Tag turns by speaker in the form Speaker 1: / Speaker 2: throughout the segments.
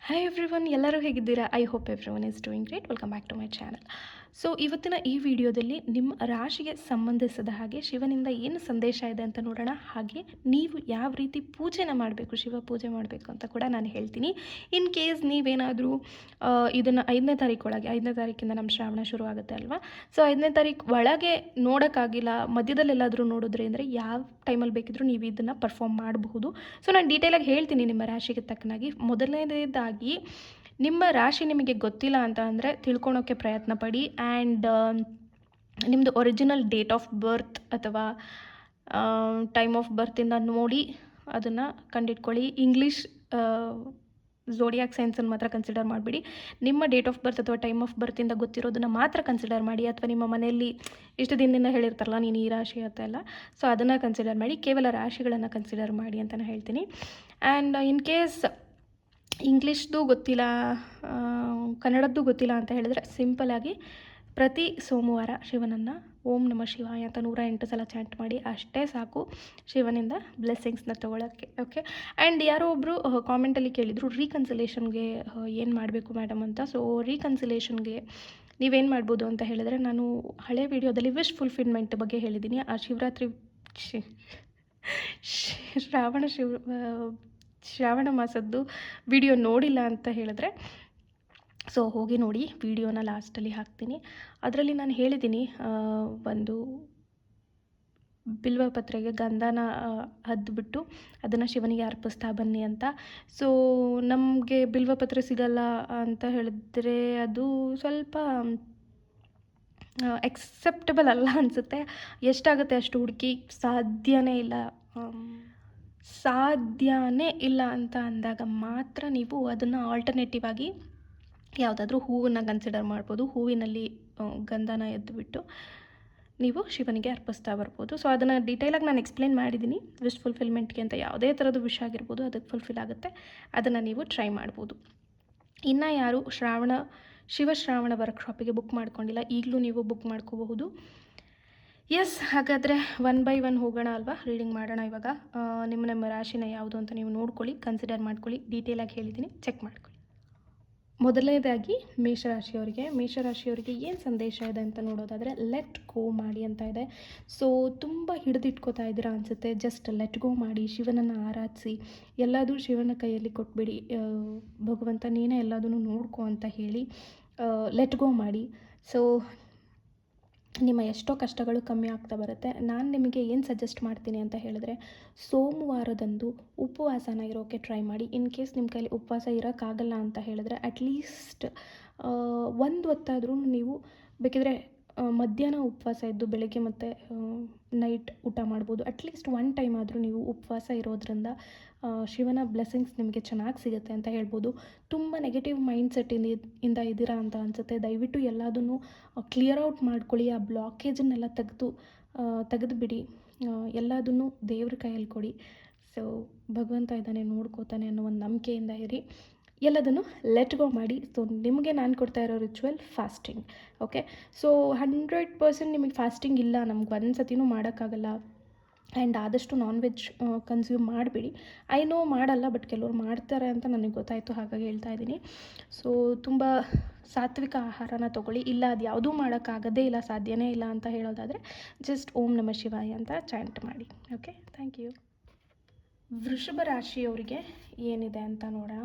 Speaker 1: Hi everyone, ಎಲ್ಲರೂ ಹೇಗಿದ್ದೀರಾ? I hope everyone is doing great. Welcome back to my channel. So ಇವತ್ತಿನ ಈ ವಿಡಿಯೋದಲ್ಲಿ ನಿಮ್ಮ ರಾಶಿಗೆ ಸಂಬಂಧಿಸಿದ ಹಾಗೆ ಶಿವನಿಂದ ಏನು ಸಂದೇಶ ಇದೆ ಅಂತ ನೋಡೋಣ. ಹಾಗೆ ನೀವು ಯಾವ ರೀತಿ ಪೂಜೆನ ಮಾಡಬೇಕು, ಶಿವ ಪೂಜೆ ಮಾಡಬೇಕು ಅಂತ ಕೂಡ ನಾನು ಹೇಳ್ತೀನಿ. ಇನ್ ಕೇಸ್ ನೀವೇನಾದರೂ ಇದನ್ನು 5ನೇ ತಾರೀಕು ಒಳಗೆ, 5ನೇ ತಾರೀಕಿಂದ ನಮ್ಮ ಶ್ರಾವಣ ಶುರು ಆಗುತ್ತೆ ಅಲ್ವಾ. ಸೊ 5ನೇ ತಾರೀಕು ಒಳಗೆ ನೋಡೋಕ್ಕಾಗಿಲ್ಲ, ಮಧ್ಯದಲ್ಲಿ ಎಲ್ಲಾದರೂ ನೋಡಿದ್ರೆ ಅಂದರೆ ಯಾವ ಟೈಮಲ್ಲಿ ಬೇಕಿದ್ರೂ ನೀವು ಇದನ್ನು ಪರ್ಫಾರ್ಮ್ ಮಾಡಬಹುದು. ಸೊ ನಾನು ಡೀಟೇಲಾಗಿ ಹೇಳ್ತೀನಿ ನಿಮ್ಮ ರಾಶಿಗೆ ತಕ್ಕನಾಗಿ. ಮೊದಲನೇದಾಗಿ, ನಿಮ್ಮ ರಾಶಿ ನಿಮಗೆ ಗೊತ್ತಿಲ್ಲ ಅಂತ ಅಂದರೆ ತಿಳ್ಕೊಳೋಕ್ಕೆ ಪ್ರಯತ್ನ ಪಡಿ. ಆ್ಯಂಡ್ ನಿಮ್ಮದು ಒರಿಜಿನಲ್ ಡೇಟ್ ಆಫ್ ಬರ್ತ್ ಅಥವಾ ಟೈಮ್ ಆಫ್ ಬರ್ತಿಂದ ನೋಡಿ ಅದನ್ನು ಕಂಡಿಡ್ಕೊಳ್ಳಿ. ಇಂಗ್ಲೀಷ್ ಝೋಡಿಯಾಕ್ ಸೈನ್ಸನ್ನು ಮಾತ್ರ ಕನ್ಸಿಡರ್ ಮಾಡಿಬಿಡಿ. ನಿಮ್ಮ ಡೇಟ್ ಆಫ್ ಬರ್ತ್ ಅಥವಾ ಟೈಮ್ ಆಫ್ ಬರ್ತಿಂದ ಗೊತ್ತಿರೋದನ್ನು ಮಾತ್ರ ಕನ್ಸಿಡರ್ ಮಾಡಿ. ಅಥವಾ ನಿಮ್ಮ ಮನೆಯಲ್ಲಿ ಇಷ್ಟು ದಿನದಿಂದ ಹೇಳಿರ್ತಾರಲ್ಲ ನೀನು ಈ ರಾಶಿ ಅಂತ ಎಲ್ಲ, ಸೊ ಅದನ್ನು ಕನ್ಸಿಡರ್ ಮಾಡಿ. ಕೇವಲ ರಾಶಿಗಳನ್ನು ಕನ್ಸಿಡರ್ ಮಾಡಿ ಅಂತ ನಾನು ಹೇಳ್ತೀನಿ. ಆ್ಯಂಡ್ ಇನ್ ಕೇಸ್ ಇಂಗ್ಲೀಷ್ದು ಗೊತ್ತಿಲ್ಲ, ಕನ್ನಡದ್ದು ಗೊತ್ತಿಲ್ಲ ಅಂತ ಹೇಳಿದ್ರೆ ಸಿಂಪಲಾಗಿ ಪ್ರತಿ ಸೋಮವಾರ ಶಿವನನ್ನು ಓಂ ನಮಃ ಶಿವಾಯ ಅಂತ 108 ಸಲ ಚಾಂಟ್ ಮಾಡಿ, ಅಷ್ಟೇ ಸಾಕು ಶಿವನಿಂದ ಬ್ಲೆಸ್ಸಿಂಗ್ಸ್ನ ತೊಗೊಳಕ್ಕೆ. ಓಕೆ. ಆ್ಯಂಡ್ ಯಾರೋ ಒಬ್ಬರು ಕಾಮೆಂಟಲ್ಲಿ ಕೇಳಿದರು ರೀಕನ್ಸಿಲೇಷನ್ಗೆ ಏನು ಮಾಡಬೇಕು ಮೇಡಮ್ ಅಂತ. ಸೊ ರೀಕನ್ಸಿಲೇಷನ್ಗೆ ನೀವೇನು ಮಾಡ್ಬೋದು ಅಂತ ಹೇಳಿದ್ರೆ, ನಾನು ಹಳೆ ವಿಡಿಯೋದಲ್ಲಿ ವಿಶ್ ಫುಲ್ಫಿಲ್ಮೆಂಟ್ ಬಗ್ಗೆ ಹೇಳಿದ್ದೀನಿ. ಆ ಶಿವರಾತ್ರಿ ಶ್ರಾವಣ ಮಾಸದ್ದು ವಿಡಿಯೋ ನೋಡಿಲ್ಲ ಅಂತ ಹೇಳಿದ್ರೆ ಸೊ ಹೋಗಿ ನೋಡಿ, ವಿಡಿಯೋನ ಲಾಸ್ಟಲ್ಲಿ ಹಾಕ್ತೀನಿ. ಅದರಲ್ಲಿ ನಾನು ಹೇಳಿದ್ದೀನಿ ಒಂದು ಬಿಲ್ವ ಪತ್ರೆಗೆ ಗಂಧನ ಹದ್ದುಬಿಟ್ಟು ಅದನ್ನು ಶಿವನಿಗೆ ಅರ್ಪಿಸ್ತಾ ಬನ್ನಿ ಅಂತ. ಸೊ ನಮಗೆ ಬಿಲ್ವಪತ್ರೆ ಸಿಗಲ್ಲ ಅಂತ ಹೇಳಿದ್ರೆ ಅದು ಸ್ವಲ್ಪ ಎಕ್ಸೆಪ್ಟಬಲ್ ಅಲ್ಲ ಅನಿಸುತ್ತೆ. ಎಷ್ಟಾಗುತ್ತೆ ಅಷ್ಟು ಹುಡುಕಿ ಸಾಧ್ಯನೇ ಇಲ್ಲ ಅಂತ ಅಂದಾಗ ಮಾತ್ರ ನೀವು ಅದನ್ನು ಆಲ್ಟರ್ನೇಟಿವ್ ಆಗಿ ಯಾವುದಾದ್ರೂ ಹೂವನ್ನು ಕನ್ಸಿಡರ್ ಮಾಡ್ಬೋದು. ಹೂವಿನಲ್ಲಿ ಗಂಧನ ಎದ್ದುಬಿಟ್ಟು ನೀವು ಶಿವನಿಗೆ ಅರ್ಪಿಸ್ತಾ ಬರ್ಬೋದು. ಸೊ ಅದನ್ನು ಡೀಟೇಲಾಗಿ ನಾನು ಎಕ್ಸ್ಪ್ಲೇನ್ ಮಾಡಿದ್ದೀನಿ. ವಿಶ್ ಫುಲ್ಫಿಲ್ಮೆಂಟ್ಗೆ ಅಂತ ಯಾವುದೇ ಥರದ ವಿಶ್ ಆಗಿರ್ಬೋದು, ಅದಕ್ಕೆ ಫುಲ್ಫಿಲ್ ಆಗುತ್ತೆ. ಅದನ್ನು ನೀವು ಟ್ರೈ ಮಾಡ್ಬೋದು. ಇನ್ನು ಯಾರು ಶಿವಶ್ರಾವಣ ವರ್ಕ್ಶಾಪಿಗೆ ಬುಕ್ ಮಾಡ್ಕೊಂಡಿಲ್ಲ, ಈಗಲೂ ನೀವು ಬುಕ್ ಮಾಡ್ಕೋಬಹುದು. ಎಸ್, ಹಾಗಾದರೆ 1 by 1 ಹೋಗೋಣ ಅಲ್ವಾ, ರೀಡಿಂಗ್ ಮಾಡೋಣ ಇವಾಗ. ನಿಮ್ಮ ರಾಶಿನ ಯಾವುದು ಅಂತ ನೀವು ನೋಡ್ಕೊಳ್ಳಿ, ಕನ್ಸಿಡರ್ ಮಾಡ್ಕೊಳ್ಳಿ. ಡೀಟೇಲಾಗಿ ಹೇಳಿದ್ದೀನಿ, ಚೆಕ್ ಮಾಡ್ಕೊಳ್ಳಿ. ಮೊದಲನೇದಾಗಿ ಮೇಷರಾಶಿಯವರಿಗೆ ಏನು ಸಂದೇಶ ಇದೆ ಅಂತ ನೋಡೋದಾದರೆ, ಲೆಟ್ ಗೋ ಮಾಡಿ ಅಂತ ಇದೆ. ಸೊ ತುಂಬ ಹಿಡಿದಿಟ್ಕೋತಾ ಇದ್ದೀರಾ ಅನಿಸುತ್ತೆ. ಜಸ್ಟ್ ಲೆಟ್ ಗೋ ಮಾಡಿ, ಶಿವನನ್ನು ಆರಾಧಿಸಿ, ಎಲ್ಲದೂ ಶಿವನ ಕೈಯಲ್ಲಿ ಕೊಟ್ಬಿಡಿ. ಭಗವಂತ ನೀನೇ ಎಲ್ಲದನ್ನು ನೋಡ್ಕೋ ಅಂತ ಹೇಳಿ ಲೆಟ್ ಗೋ ಮಾಡಿ. ಸೊ ನಿಮ್ಮ ಎಷ್ಟೋ ಕಷ್ಟಗಳು ಕಮ್ಮಿ ಆಗ್ತಾ ಬರುತ್ತೆ. ನಾನು ನಿಮಗೆ ಏನು ಸಜೆಸ್ಟ್ ಮಾಡ್ತೀನಿ ಅಂತ ಹೇಳಿದ್ರೆ, ಸೋಮವಾರದಂದು ಉಪವಾಸನ ಇರೋಕ್ಕೆ ಟ್ರೈ ಮಾಡಿ. ಇನ್ ಕೇಸ್ ನಿಮ್ಮ ಕೈಲಿ ಉಪವಾಸ ಇರೋಕ್ಕಾಗಲ್ಲ ಅಂತ ಹೇಳಿದ್ರೆ, ಅಟ್ಲೀಸ್ಟ್ ಒಂದು ಹೊತ್ತಾದ್ರೂ ನೀವು ಬೇಕಿದ್ರೆ ಮಧ್ಯಾಹ್ನ ಉಪವಾಸ ಇದ್ದು ಬೆಳಗ್ಗೆ ಮತ್ತು ನೈಟ್ ಊಟ ಮಾಡ್ಬೋದು. ಅಟ್ಲೀಸ್ಟ್ 1 ಟೈಮ್ ಆದರೂ ನೀವು ಉಪವಾಸ ಇರೋದ್ರಿಂದ ಶಿವನ ಬ್ಲೆಸ್ಸಿಂಗ್ಸ್ ನಿಮಗೆ ಚೆನ್ನಾಗಿ ಸಿಗುತ್ತೆ ಅಂತ ಹೇಳ್ಬೋದು. ತುಂಬ ನೆಗೆಟಿವ್ ಮೈಂಡ್ಸೆಟ್ಟಿಂದ ಇದ್ದೀರಾ ಅಂತ ಅನಿಸುತ್ತೆ. ದಯವಿಟ್ಟು ಎಲ್ಲದನ್ನು ಕ್ಲಿಯರ್ ಔಟ್ ಮಾಡ್ಕೊಳ್ಳಿ. ಆ ಬ್ಲಾಕೇಜನ್ನೆಲ್ಲ ತೆಗೆದುಬಿಡಿ. ಎಲ್ಲದನ್ನು ದೇವ್ರ ಕೈಯಲ್ಲಿ ಕೊಡಿ. ಸೊ ಭಗವಂತ ಇದ್ದಾನೆ, ನೋಡ್ಕೋತಾನೆ ಅನ್ನೋ ಒಂದು ನಂಬಿಕೆಯಿಂದ ಇರಿ. ಎಲ್ಲದನ್ನು ಲೆಟ್ ಗೋ ಮಾಡಿ. ಸೊ ನಿಮಗೆ ನಾನು ಕೊಡ್ತಾ ಇರೋ ರಿಚುವಲ್ ಫಾಸ್ಟಿಂಗ್. ಓಕೆ. ಸೊ 100% ನಿಮಗೆ ಫಾಸ್ಟಿಂಗ್ ಇಲ್ಲ, ನಮ್ಗೆ ಒಂದು ಸತಿನೂ ಮಾಡೋಕ್ಕಾಗಲ್ಲ. ಆ್ಯಂಡ್ ಆದಷ್ಟು ನಾನ್ ವೆಜ್ ಕನ್ಸ್ಯೂಮ್ ಮಾಡಿಬಿಡಿ. ಐ ನೋ ಮಾಡಲ್ಲ, ಬಟ್ ಕೆಲವ್ರು ಮಾಡ್ತಾರೆ ಅಂತ ನನಗೆ ಗೊತ್ತಾಯಿತು, ಹಾಗಾಗಿ ಹೇಳ್ತಾ ಇದ್ದೀನಿ. ಸೊ ತುಂಬ ಸಾತ್ವಿಕ ಆಹಾರನ ತೊಗೊಳ್ಳಿ. ಇಲ್ಲ ಅದು ಯಾವುದೂ ಮಾಡೋಕ್ಕಾಗದೇ ಇಲ್ಲ, ಸಾಧ್ಯನೇ ಇಲ್ಲ ಅಂತ ಹೇಳೋದಾದರೆ ಜಸ್ಟ್ ಓಂ ನಮಃ ಶಿವಾಯ ಅಂತ ಚಾಂಟ್ ಮಾಡಿ. Okay, thank you. ವೃಷಭ ರಾಶಿಯವರಿಗೆ ಏನಿದೆ ಅಂತ ನೋಡೋಣ.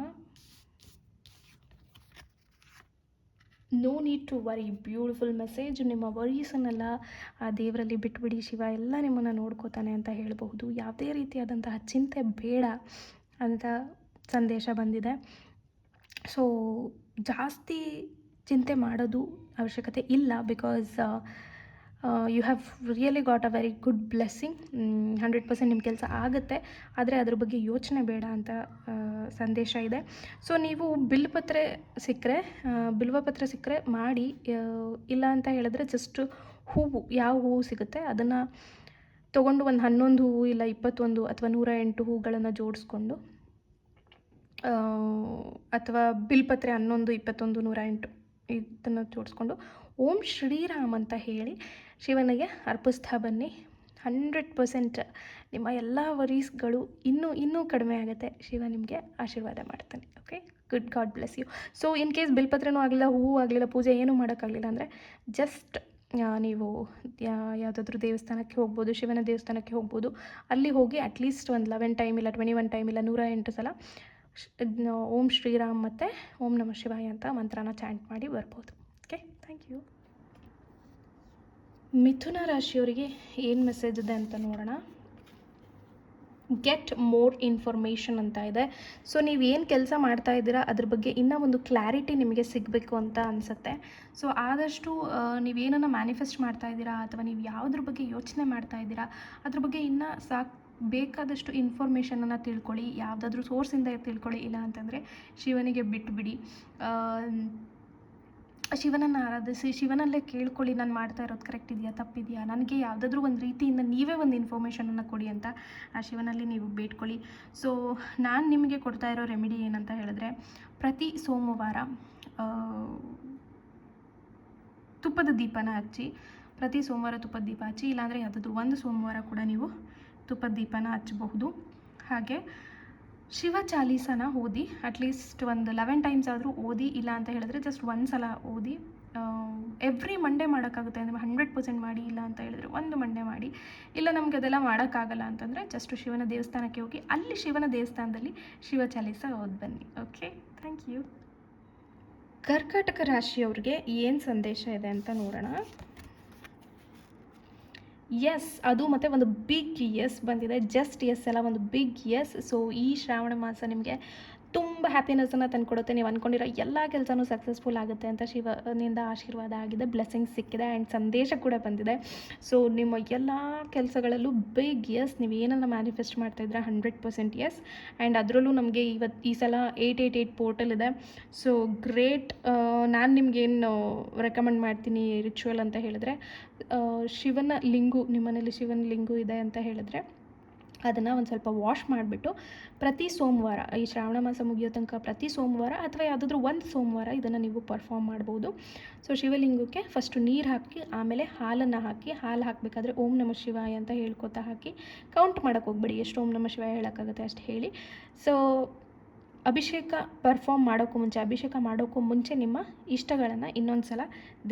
Speaker 1: No need to worry, beautiful message. ನಿಮ್ಮ ವರೀಸನ್ನೆಲ್ಲ ಆ ದೇವರಲ್ಲಿ ಬಿಟ್ಬಿಡಿ, ಶಿವ ಎಲ್ಲ ನಿಮ್ಮನ್ನು ನೋಡ್ಕೋತಾನೆ ಅಂತ ಹೇಳಬಹುದು. ಯಾವುದೇ ರೀತಿಯಾದಂತಹ ಚಿಂತೆ ಬೇಡ ಅಂತ ಸಂದೇಶ ಬಂದಿದೆ. ಸೊ ಜಾಸ್ತಿ ಚಿಂತೆ ಮಾಡೋದು ಅವಶ್ಯಕತೆ ಇಲ್ಲ. Because you have really got a very good blessing. 100% ನಿಮ್ಮ ಕೆಲಸ ಆಗುತ್ತೆ, ಆದರೆ ಅದ್ರ ಬಗ್ಗೆ ಯೋಚನೆ ಬೇಡ ಅಂತ ಸಂದೇಶ ಇದೆ. ಸೊ ನೀವು ಬಿಲ್ವಪತ್ರೆ ಸಿಕ್ಕರೆ ಮಾಡಿ. ಇಲ್ಲ ಅಂತ ಹೇಳಿದ್ರೆ ಜಸ್ಟ್ ಹೂವು, ಯಾವ ಹೂವು ಸಿಗುತ್ತೆ ಅದನ್ನು ತೊಗೊಂಡು ಒಂದು 11 ಹೂವು ಇಲ್ಲ 21 ಅಥವಾ 108 ಹೂಗಳನ್ನು ಜೋಡಿಸ್ಕೊಂಡು, ಅಥವಾ ಬಿಲ್ಪತ್ರೆ 11, 21, 108 ಇದನ್ನು ಜೋಡಿಸ್ಕೊಂಡು ಓಂ ಶ್ರೀರಾಮ್ ಅಂತ ಹೇಳಿ ಶಿವನಿಗೆ ಅರ್ಪಿಸ್ತಾ ಬನ್ನಿ. 100% ನಿಮ್ಮ ಎಲ್ಲ ವರೀಸ್ಗಳು ಇನ್ನೂ ಕಡಿಮೆ ಆಗುತ್ತೆ. ಶಿವ ನಿಮಗೆ ಆಶೀರ್ವಾದ ಮಾಡ್ತಾನೆ. Okay, good, god bless you. So in case ಬಿಲ್ಪತ್ರೆನೂ ಆಗಲಿಲ್ಲ, ಹೂವು ಆಗಲಿಲ್ಲ, ಪೂಜೆ ಏನೂ ಮಾಡೋಕ್ಕಾಗಲಿಲ್ಲ ಅಂದರೆ ಜಸ್ಟ್ ನೀವು ಯಾವುದಾದ್ರೂ ದೇವಸ್ಥಾನಕ್ಕೆ ಹೋಗ್ಬೋದು, ಶಿವನ ದೇವಸ್ಥಾನಕ್ಕೆ ಹೋಗ್ಬೋದು. ಅಲ್ಲಿ ಹೋಗಿ ಅಟ್ಲೀಸ್ಟ್ ಒಂದು 11 ಟೈಮ್ ಇಲ್ಲ 21 ಟೈಮ್ ಇಲ್ಲ 108 ಸಲ ಓಂ ಶ್ರೀರಾಮ್ ಮತ್ತು ಓಂ ನಮಃ ಶಿವಾಯ ಅಂತ ಮಂತ್ರನ ಚಾಂಟ್ ಮಾಡಿ ಬರ್ಬೋದು. Okay, thank you. ಮಿಥುನ ರಾಶಿಯವರಿಗೆ ಏನು ಮೆಸೇಜ್ ಇದೆ ಅಂತ ನೋಡೋಣ. ಗೆಟ್ ಮೋರ್ ಇನ್ಫಾರ್ಮೇಷನ್ ಅಂತ ಇದೆ. ಸೊ ನೀವೇನು ಕೆಲಸ ಮಾಡ್ತಾ ಇದ್ದೀರಾ ಅದ್ರ ಬಗ್ಗೆ ಇನ್ನೂ ಒಂದು ಕ್ಲಾರಿಟಿ ನಿಮಗೆ ಸಿಗಬೇಕು ಅಂತ ಅನಿಸುತ್ತೆ. ಸೊ ಆದಷ್ಟು ನೀವೇನನ್ನು ಮ್ಯಾನಿಫೆಸ್ಟ್ ಮಾಡ್ತಾ ಇದ್ದೀರಾ ಅಥವಾ ನೀವು ಯಾವುದ್ರ ಬಗ್ಗೆ ಯೋಚನೆ ಮಾಡ್ತಾ ಇದ್ದೀರಾ ಅದ್ರ ಬಗ್ಗೆ ಇನ್ನೂ ಬೇಕಾದಷ್ಟು ಇನ್ಫಾರ್ಮೇಷನನ್ನು ತಿಳ್ಕೊಳ್ಳಿ. ಯಾವುದಾದ್ರೂ ಸೋರ್ಸಿಂದ ತಿಳ್ಕೊಳ್ಳಿ. ಇಲ್ಲ ಅಂತಂದರೆ ಶಿವನಿಗೆ ಬಿಟ್ಟುಬಿಡಿ. ಶಿವನನ್ನು ಆರಾಧಿಸಿ ಶಿವನಲ್ಲೇ ಕೇಳ್ಕೊಳ್ಳಿ, ನಾನು ಮಾಡ್ತಾ ಇರೋದು ಕರೆಕ್ಟ್ ಇದೆಯಾ ತಪ್ಪಿದೆಯಾ, ನನಗೆ ಯಾವುದಾದ್ರೂ ಒಂದು ರೀತಿಯಿಂದ ನೀವೇ ಒಂದು ಇನ್ಫಾರ್ಮೇಷನನ್ನು ಕೊಡಿ ಅಂತ ಆ ಶಿವನಲ್ಲಿ ನೀವು ಬೇಡ್ಕೊಳ್ಳಿ. ಸೊ ನಾನು ನಿಮಗೆ ಕೊಡ್ತಾ ಇರೋ ರೆಮಿಡಿ ಏನಂತ ಹೇಳಿದ್ರೆ, ಪ್ರತಿ ಸೋಮವಾರ ತುಪ್ಪದ ದೀಪನ ಹಚ್ಚಿ, ಪ್ರತಿ ಸೋಮವಾರ ತುಪ್ಪದ ದೀಪ ಹಚ್ಚಿ, ಇಲ್ಲಾಂದರೆ ಯಾವುದಾದ್ರೂ ಒಂದು ಸೋಮವಾರ ಕೂಡ ನೀವು ತುಪ್ಪದ ದೀಪನ ಹಚ್ಚಬಹುದು. ಹಾಗೆ ಶಿವ ಚಾಲೀಸನ ಓದಿ, ಅಟ್ಲೀಸ್ಟ್ ಒಂದು 11 ಟೈಮ್ಸ್ ಆದರೂ ಓದಿ. ಇಲ್ಲ ಅಂತ ಹೇಳಿದ್ರೆ ಜಸ್ಟ್ ಒಂದು ಸಲ ಓದಿ. ಎವ್ರಿ ಮಂಡೇ ಮಾಡೋಕ್ಕಾಗುತ್ತೆ ಅಂದರೆ 100% ಮಾಡಿ. ಇಲ್ಲ ಅಂತ ಹೇಳಿದ್ರೆ ಒಂದು ಮಂಡೇ ಮಾಡಿ. ಇಲ್ಲ ನಮಗೆ ಅದೆಲ್ಲ ಮಾಡೋಕ್ಕಾಗಲ್ಲ ಅಂತಂದರೆ ಜಸ್ಟ್ ಶಿವನ ದೇವಸ್ಥಾನಕ್ಕೆ ಹೋಗಿ ಅಲ್ಲಿ ಶಿವನ ದೇವಸ್ಥಾನದಲ್ಲಿ ಶಿವ ಚಾಲೀಸ ಓದಿ ಬನ್ನಿ. Okay, thank you. ಕರ್ಕಾಟಕ ರಾಶಿಯವ್ರಿಗೆ ಏನು ಸಂದೇಶ ಇದೆ ಅಂತ ನೋಡೋಣ. ಎಸ್, ಅದು ಮತ್ತು ಒಂದು ಬಿಗ್ ಎಸ್ ಬಂದಿದೆ. ಜಸ್ಟ್ ಎಸ್ ಅಲ್ಲ, ಒಂದು ಬಿಗ್ ಎಸ್. ಸೊ ಈ ಶ್ರಾವಣ ಮಾಸ ನಿಮಗೆ ತುಂಬ ಹ್ಯಾಪಿನೆಸ್ಸನ್ನು ತಂದುಕೊಡುತ್ತೆ. ನೀವು ಅಂದ್ಕೊಂಡಿರೋ ಎಲ್ಲ ಕೆಲಸನೂ ಸಕ್ಸಸ್ಫುಲ್ ಆಗುತ್ತೆ ಅಂತ ಶಿವನಿಂದ ಆಶೀರ್ವಾದ ಆಗಿದೆ, ಬ್ಲೆಸ್ಸಿಂಗ್ಸ್ ಸಿಕ್ಕಿದೆ ಆ್ಯಂಡ್ ಸಂದೇಶ ಕೂಡ ಬಂದಿದೆ. ಸೊ ನಿಮ್ಮ ಎಲ್ಲ ಕೆಲಸಗಳಲ್ಲೂ ಬಿಗ್ ಎಸ್. ನೀವು ಏನನ್ನು ಮ್ಯಾನಿಫೆಸ್ಟ್ ಮಾಡ್ತಾಯಿದ್ರೆ 100% ಎಸ್. ಆ್ಯಂಡ್ ಅದರಲ್ಲೂ ನಮಗೆ ಈ ಸಲ 888 ಪೋರ್ಟಲ್ ಇದೆ. So great. ನಾನು ನಿಮಗೇನು ರೆಕಮೆಂಡ್ ಮಾಡ್ತೀನಿ ರಿಚುವಲ್ ಅಂತ ಹೇಳಿದ್ರೆ, ಶಿವನ ಲಿಂಗು, ನಿಮ್ಮನೇಲಿ ಶಿವನ ಲಿಂಗು ಇದೆ ಅಂತ ಹೇಳಿದ್ರೆ ಅದನ್ನು ಒಂದು ಸ್ವಲ್ಪ ವಾಶ್ ಮಾಡಿಬಿಟ್ಟು ಪ್ರತಿ ಸೋಮವಾರ, ಈ ಶ್ರಾವಣ ಮಾಸ ಮುಗಿಯೋ ತನಕ ಪ್ರತಿ ಸೋಮವಾರ ಅಥವಾ ಯಾವುದಾದ್ರೂ ಒಂದು ಸೋಮವಾರ ಇದನ್ನು ನೀವು ಪರ್ಫಾರ್ಮ್ ಮಾಡ್ಬೋದು. ಸೊ ಶಿವಲಿಂಗಕ್ಕೆ ಫಸ್ಟು ನೀರು ಹಾಕಿ, ಆಮೇಲೆ ಹಾಲನ್ನು ಹಾಕಿ, ಹಾಲು ಹಾಕಬೇಕಾದ್ರೆ ಓಂ ನಮಃ ಶಿವಾಯ ಅಂತ ಹೇಳ್ಕೊತಾ ಹಾಕಿ, ಕೌಂಟ್ ಮಾಡೋಕ್ಕೆ ಹೋಗ್ಬೇಡಿ, ಎಷ್ಟು ಓಂ ನಮಃ ಶಿವಾಯ ಹೇಳೋಕ್ಕಾಗುತ್ತೆ ಅಷ್ಟು ಹೇಳಿ. ಸೊ ಅಭಿಷೇಕ ಮಾಡೋಕ್ಕೂ ಮುಂಚೆ ನಿಮ್ಮ ಇಷ್ಟಗಳನ್ನು ಇನ್ನೊಂದು ಸಲ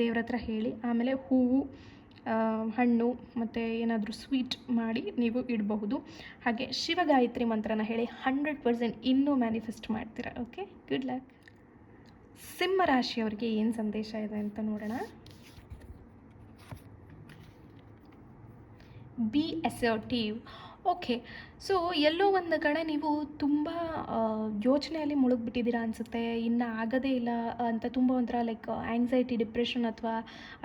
Speaker 1: ದೇವ್ರ ಹತ್ರ ಹೇಳಿ, ಆಮೇಲೆ ಹೂವು, ಹಣ್ಣು ಮತ್ತು ಏನಾದರೂ ಸ್ವೀಟ್ ಮಾಡಿ ನೀವು ಇಡಬಹುದು. ಹಾಗೆ ಶಿವಗಾಯತ್ರಿ ಮಂತ್ರನ ಹೇಳಿ 100% ಇನ್ನೂ ಮ್ಯಾನಿಫೆಸ್ಟ್ ಮಾಡ್ತೀರಾ. Okay, good luck. ಸಿಂಹ ರಾಶಿಯವರಿಗೆ ಏನು ಸಂದೇಶ ಇದೆ ಅಂತ ನೋಡೋಣ. B assertive. ಓಕೆ, ಸೊ ಎಲ್ಲೋ ಒಂದು ಕಡೆ ನೀವು ತುಂಬ ಯೋಚನೆಯಲ್ಲಿ ಮುಳುಗಿಬಿಟ್ಟಿದ್ದೀರಾ ಅನಿಸುತ್ತೆ. ಇನ್ನು ಆಗೋದೇ ಇಲ್ಲ ಅಂತ ತುಂಬ ಒಂಥರ ಲೈಕ್ ಆ್ಯಂಗ್ಸೈಟಿ, ಡಿಪ್ರೆಷನ್ ಅಥವಾ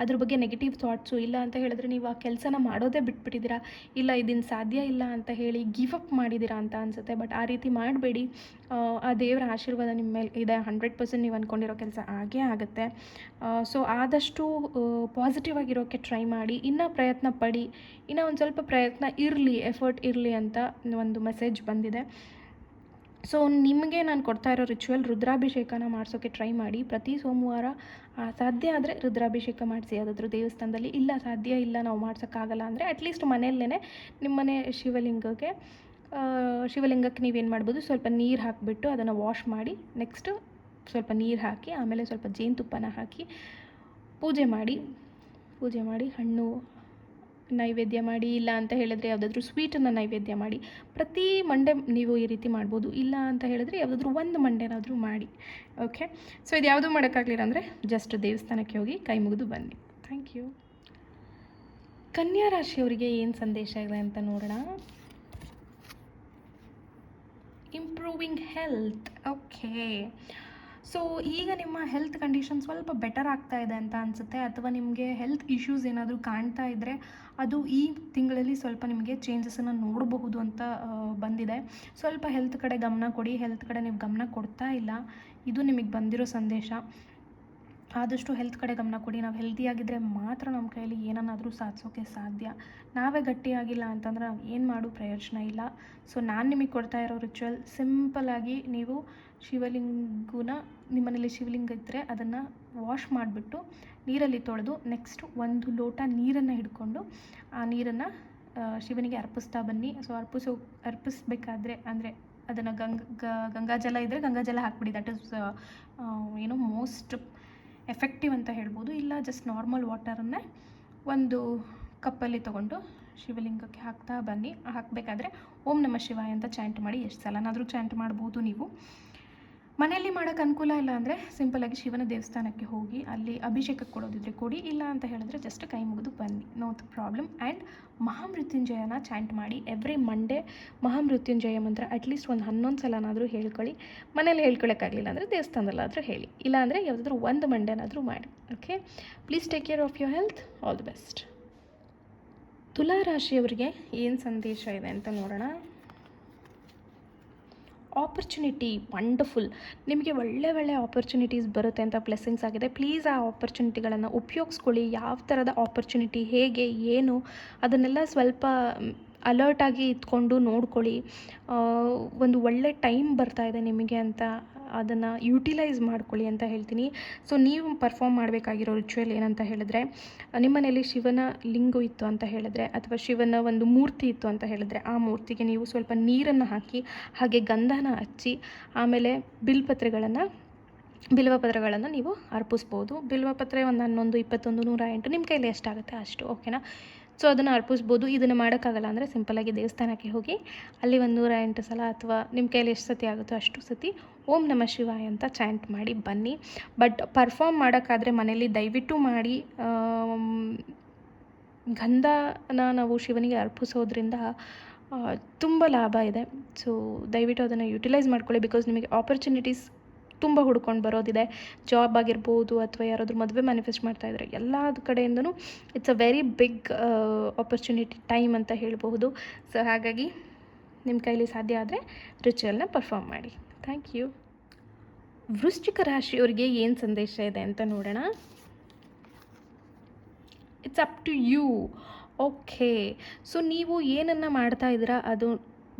Speaker 1: ಅದ್ರ ಬಗ್ಗೆ ನೆಗೆಟಿವ್ ಥಾಟ್ಸು. ಇಲ್ಲ ಅಂತ ಹೇಳಿದ್ರೆ ನೀವು ಆ ಕೆಲಸನ ಮಾಡೋದೇ ಬಿಟ್ಬಿಟ್ಟಿದ್ದೀರಾ. ಇಲ್ಲ ಇದನ್ನು ಸಾಧ್ಯ ಇಲ್ಲ ಅಂತ ಹೇಳಿ ಗಿವ್ ಅಪ್ ಮಾಡಿದ್ದೀರಾ ಅಂತ ಅನಿಸುತ್ತೆ. ಬಟ್ ಆ ರೀತಿ ಮಾಡಬೇಡಿ. ಆ ದೇವರ ಆಶೀರ್ವಾದ ನಿಮ್ಮ ಮೇಲೆ ಇದೆ. 100% ನೀವು ಅಂದ್ಕೊಂಡಿರೋ ಕೆಲಸ ಆಗೇ ಆಗುತ್ತೆ. ಸೊ ಆದಷ್ಟು ಪಾಸಿಟಿವ್ ಆಗಿರೋಕ್ಕೆ ಟ್ರೈ ಮಾಡಿ, ಇನ್ನೂ ಪ್ರಯತ್ನ ಪಡಿ, ಇನ್ನೂ ಒಂದು ಸ್ವಲ್ಪ ಪ್ರಯತ್ನ ಇರಲಿ, ಎಫರ್ಟ್ ಇರಲಿ ಅಂತ ಒಂದು ಮೆಸೇಜ್ ಬಂದಿದೆ. ಸೊ ನಿಮಗೆ ನಾನು ಕೊಡ್ತಾ ಇರೋ ರಿಚುವಲ್, ರುದ್ರಾಭಿಷೇಕನ ಮಾಡಿಸೋಕ್ಕೆ ಟ್ರೈ ಮಾಡಿ. ಪ್ರತಿ ಸೋಮವಾರ ಸಾಧ್ಯ ಆದರೆ ರುದ್ರಾಭಿಷೇಕ ಮಾಡಿಸಿ ಯಾವುದಾದ್ರೂ ದೇವಸ್ಥಾನದಲ್ಲಿ. ಇಲ್ಲ ಸಾಧ್ಯ ಇಲ್ಲ, ನಾವು ಮಾಡ್ಸೋಕ್ಕಾಗಲ್ಲ ಅಂದರೆ ಅಟ್ಲೀಸ್ಟ್ ಮನೆಯಲ್ಲೇ ನಿಮ್ಮನೆ ಶಿವಲಿಂಗಕ್ಕೆ ನೀವೇನು ಮಾಡ್ಬೋದು, ಸ್ವಲ್ಪ ನೀರು ಹಾಕಿಬಿಟ್ಟು ಅದನ್ನು ವಾಶ್ ಮಾಡಿ, ನೆಕ್ಸ್ಟು ಸ್ವಲ್ಪ ನೀರು ಹಾಕಿ, ಆಮೇಲೆ ಸ್ವಲ್ಪ ಜೇನುತುಪ್ಪನ ಹಾಕಿ ಪೂಜೆ ಮಾಡಿ ಹಣ್ಣು ನೈವೇದ್ಯ ಮಾಡಿ. ಇಲ್ಲ ಅಂತ ಹೇಳಿದ್ರೆ ಯಾವುದಾದ್ರೂ ಸ್ವೀಟನ್ನು ನೈವೇದ್ಯ ಮಾಡಿ. ಪ್ರತಿ ಮಂಡೇ ನೀವು ಈ ರೀತಿ ಮಾಡ್ಬೋದು. ಇಲ್ಲ ಅಂತ ಹೇಳಿದ್ರೆ ಯಾವುದಾದ್ರೂ ಒಂದು ಮಂಡೇನಾದರೂ ಮಾಡಿ. ಓಕೆ, ಸೊ ಇದು ಯಾವುದೂ ಮಾಡೋಕ್ಕಾಗಲಿಲ್ಲ ಅಂದರೆ ಜಸ್ಟ್ ದೇವಸ್ಥಾನಕ್ಕೆ ಹೋಗಿ ಕೈ ಮುಗಿದು ಬನ್ನಿ. Thank you. ಕನ್ಯಾ ರಾಶಿಯವರಿಗೆ ಏನು ಸಂದೇಶ ಇದೆ ಅಂತ ನೋಡೋಣ. Improving health. ಓಕೆ, ಸೊ ಈಗ ನಿಮ್ಮ ಹೆಲ್ತ್ ಕಂಡೀಷನ್ ಸ್ವಲ್ಪ ಬೆಟರ್ ಆಗ್ತಾ ಇದೆ ಅಂತ ಅನಿಸುತ್ತೆ. ಅಥವಾ ನಿಮಗೆ ಹೆಲ್ತ್ ಇಶ್ಯೂಸ್ ಏನಾದರೂ ಕಾಣ್ತಾ ಇದ್ದರೆ ಅದು ಈ ತಿಂಗಳಲ್ಲಿ ಸ್ವಲ್ಪ ನಿಮಗೆ ಚೇಂಜಸನ್ನು ನೋಡಬಹುದು ಅಂತ ಬಂದಿದೆ. ಸ್ವಲ್ಪ ಹೆಲ್ತ್ ಕಡೆ ಗಮನ ಕೊಡಿ. ಹೆಲ್ತ್ ಕಡೆ ನೀವು ಗಮನ ಕೊಡ್ತಾ ಇಲ್ಲ, ಇದು ನಿಮಗೆ ಬಂದಿರೋ ಸಂದೇಶ. ಆದಷ್ಟು ಹೆಲ್ತ್ ಕಡೆ ಗಮನ ಕೊಡಿ. ನಾವು ಹೆಲ್ತಿಯಾಗಿದ್ದರೆ ಮಾತ್ರ ನಮ್ಮ ಕೈಯಲ್ಲಿ ಏನನ್ನಾದರೂ ಸಾಧಿಸೋಕ್ಕೆ ಸಾಧ್ಯ. ನಾವೇ ಗಟ್ಟಿಯಾಗಿಲ್ಲ ಅಂತಂದ್ರೆ ನಾವು ಏನು ಮಾಡೋ ಪ್ರಯೋಜನ ಇಲ್ಲ. ಸೊ ನಾನು ನಿಮಗೆ ಕೊಡ್ತಾ ಇರೋ ರಿಚುವಲ್ ಸಿಂಪಲ್ಲಾಗಿ, ನೀವು ಶಿವಲಿಂಗನ, ನಿಮ್ಮನೇಲಿ ಶಿವಲಿಂಗ ಇದ್ದರೆ ಅದನ್ನು ವಾಶ್ ಮಾಡಿಬಿಟ್ಟು ನೀರಲ್ಲಿ ತೊಳೆದು ನೆಕ್ಸ್ಟ್ 1 ಲೋಟ ನೀರನ್ನು ಹಿಡ್ಕೊಂಡು ಆ ನೀರನ್ನು ಶಿವನಿಗೆ ಅರ್ಪಿಸ್ತಾ ಬನ್ನಿ. ಸೊ ಅರ್ಪಿಸ್ಬೇಕಾದ್ರೆ ಅಂದರೆ ಅದನ್ನು ಗಂಗಾಜಲ ಇದ್ದರೆ ಗಂಗಾಜಲ ಹಾಕ್ಬಿಡಿ. ದಟ್ ಇಸ್ ಮೋಸ್ಟ್ ಎಫೆಕ್ಟಿವ್ ಅಂತ ಹೇಳ್ಬೋದು. ಇಲ್ಲ ಜಸ್ಟ್ ನಾರ್ಮಲ್ ವಾಟರನ್ನೇ ಒಂದು ಕಪ್ಪಲ್ಲಿ ತೊಗೊಂಡು ಶಿವಲಿಂಗಕ್ಕೆ ಹಾಕ್ತಾ ಬನ್ನಿ. ಹಾಕಬೇಕಾದ್ರೆ ಓಂ ನಮಃ ಶಿವಾಯ ಅಂತ ಚಾಂಟ್ ಮಾಡಿ. ಎಷ್ಟು ಸಲನಾದರೂ ಚಾಂಟ್ ಮಾಡ್ಬೋದು. ನೀವು ಮನೆಯಲ್ಲಿ ಮಾಡೋಕ್ಕೆ ಅನುಕೂಲ ಇಲ್ಲ ಅಂದರೆ ಸಿಂಪಲಾಗಿ ಶಿವನ ದೇವಸ್ಥಾನಕ್ಕೆ ಹೋಗಿ ಅಲ್ಲಿ ಅಭಿಷೇಕಕ್ಕೆ ಕೊಡೋದಿದ್ರೆ ಕೊಡಿ, ಇಲ್ಲ ಅಂತ ಹೇಳಿದ್ರೆ ಜಸ್ಟ್ ಕೈ ಮುಗಿದು ಬನ್ನಿ, ನೋ ಪ್ರಾಬ್ಲಮ್. ಆ್ಯಂಡ್ ಮಹಾಮೃತ್ಯುಂಜಯನ ಚಾಂಟ್ ಮಾಡಿ. ಎವ್ರಿ ಮಂಡೇ ಮಹಾಮೃತ್ಯುಂಜಯ ಮಂತ್ರ ಅಟ್ಲೀಸ್ಟ್ ಒಂದು 11 ಸಲನಾದರೂ ಹೇಳ್ಕೊಳ್ಳಿ. ಮನೇಲಿ ಹೇಳ್ಕೊಳ್ಳೋಕ್ಕಾಗಲಿಲ್ಲ ಅಂದರೆ ದೇವಸ್ಥಾನದಲ್ಲಾದರೂ ಹೇಳಿ, ಇಲ್ಲ ಅಂದರೆ ಯಾವುದಾದ್ರೂ ಒಂದು ಮಂಡೇನಾದರೂ ಮಾಡಿ. Okay, please take care of your health. All the best. ತುಲಾ ರಾಶಿಯವರಿಗೆ ಏನು ಸಂದೇಶ ಇದೆ ಅಂತ ನೋಡೋಣ. Opportunity wonderful. ನಿಮಗೆ ಒಳ್ಳೆ ಆಪರ್ಚುನಿಟೀಸ್ ಬರುತ್ತೆ ಅಂತ ಬ್ಲೆಸ್ಸಿಂಗ್ಸ್ ಆಗಿದೆ. ಪ್ಲೀಸ್ ಆ ಆಪರ್ಚುನಿಟಿಗಳನ್ನು ಉಪಯೋಗಿಸ್ಕೊಳ್ಳಿ. ಯಾವ ಥರದ ಆಪರ್ಚುನಿಟಿ, ಹೇಗೆ, ಏನು, ಅದನ್ನೆಲ್ಲ ಸ್ವಲ್ಪ ಅಲರ್ಟಾಗಿ ಇಟ್ಕೊಂಡು ನೋಡ್ಕೊಳ್ಳಿ. ಒಂದು ಒಳ್ಳೆ ಟೈಮ್ ಬರ್ತಾಯಿದೆ ನಿಮಗೆ ಅಂತ ಅದನ್ನು ಯುಟಿಲೈಸ್ ಮಾಡ್ಕೊಳ್ಳಿ ಅಂತ ಹೇಳ್ತೀನಿ. ಸೊ ನೀವು ಪರ್ಫಾರ್ಮ್ ಮಾಡಬೇಕಾಗಿರೋ ರಿಚುವಲ್ ಏನಂತ ಹೇಳಿದ್ರೆ, ನಿಮ್ಮ ಮನೇಲಿ ಶಿವನ ಲಿಂಗು ಇತ್ತು ಅಂತ ಹೇಳಿದ್ರೆ ಅಥವಾ ಶಿವನ ಒಂದು ಮೂರ್ತಿ ಇತ್ತು ಅಂತ ಹೇಳಿದ್ರೆ ಆ ಮೂರ್ತಿಗೆ ನೀವು ಸ್ವಲ್ಪ ನೀರನ್ನು ಹಾಕಿ ಹಾಗೆ ಗಂಧನ ಹಚ್ಚಿ ಆಮೇಲೆ ಬಿಲ್ವಪತ್ರಗಳನ್ನು ನೀವು ಅರ್ಪಿಸ್ಬೋದು. ಬಿಲ್ವಪತ್ರೆ ಒಂದು 11, 21, 108 ನಿಮ್ಮ ಕೈಲಿ ಎಷ್ಟಾಗುತ್ತೆ ಅಷ್ಟು, ಓಕೆನಾ. ಸೊ ಅದನ್ನು ಅರ್ಪಿಸ್ಬೋದು. ಇದನ್ನು ಮಾಡೋಕ್ಕಾಗಲ್ಲ ಅಂದರೆ ಸಿಂಪಲಾಗಿ ದೇವಸ್ಥಾನಕ್ಕೆ ಹೋಗಿ ಅಲ್ಲಿ ಒಂದು 108 ಸಲ ಅಥವಾ ನಿಮ್ಮ ಕೈಲಿ ಎಷ್ಟು ಸತಿ ಆಗುತ್ತೋ ಅಷ್ಟು ಸತಿ ಓಂ ನಮಃ ಶಿವಾಯ ಅಂತ ಚಾಂಟ್ ಮಾಡಿ ಬನ್ನಿ. ಬಟ್ ಪರ್ಫಾರ್ಮ್ ಮಾಡೋಕ್ಕಾದರೆ ಮನೇಲಿ ದಯವಿಟ್ಟು ಮಾಡಿ. ಗಂಧನ ನಾವು ಶಿವನಿಗೆ ಅರ್ಪಿಸೋದ್ರಿಂದ ತುಂಬ ಲಾಭ ಇದೆ. ಸೊ ದಯವಿಟ್ಟು ಅದನ್ನು ಯುಟಿಲೈಸ್ ಮಾಡ್ಕೊಳ್ಳಿ. ಬಿಕಾಸ್ ನಿಮಗೆ ಆಪರ್ಚುನಿಟೀಸ್ ತುಂಬ ಹುಡ್ಕೊಂಡು ಬರೋದಿದೆ. ಜಾಬ್ ಆಗಿರ್ಬೋದು ಅಥವಾ ಯಾರಾದರೂ ಮದುವೆ ಮ್ಯಾನಿಫೆಸ್ಟ್ ಮಾಡ್ತಾಯಿದ್ರೆ ಎಲ್ಲ ಕಡೆಯಿಂದನೂ it's a very big opportunity time ಅಂತ ಹೇಳ್ಬೋದು. ಸೊ ಹಾಗಾಗಿ ನಿಮ್ಮ ಕೈಲಿ ಸಾಧ್ಯ ಆದರೆ ರಿಚುವಲ್ನ ಪರ್ಫಾರ್ಮ್ ಮಾಡಿ. Thank you. ವೃಶ್ಚಿಕ ರಾಶಿಯವರಿಗೆ ಏನು ಸಂದೇಶ ಇದೆ ಅಂತ ನೋಡೋಣ. ಇಟ್ಸ್ ಅಪ್ ಟು ಯು. ಓಕೆ, ಸೊ ನೀವು ಏನನ್ನು ಮಾಡ್ತಾ ಇದ್ದೀರಾ ಅದು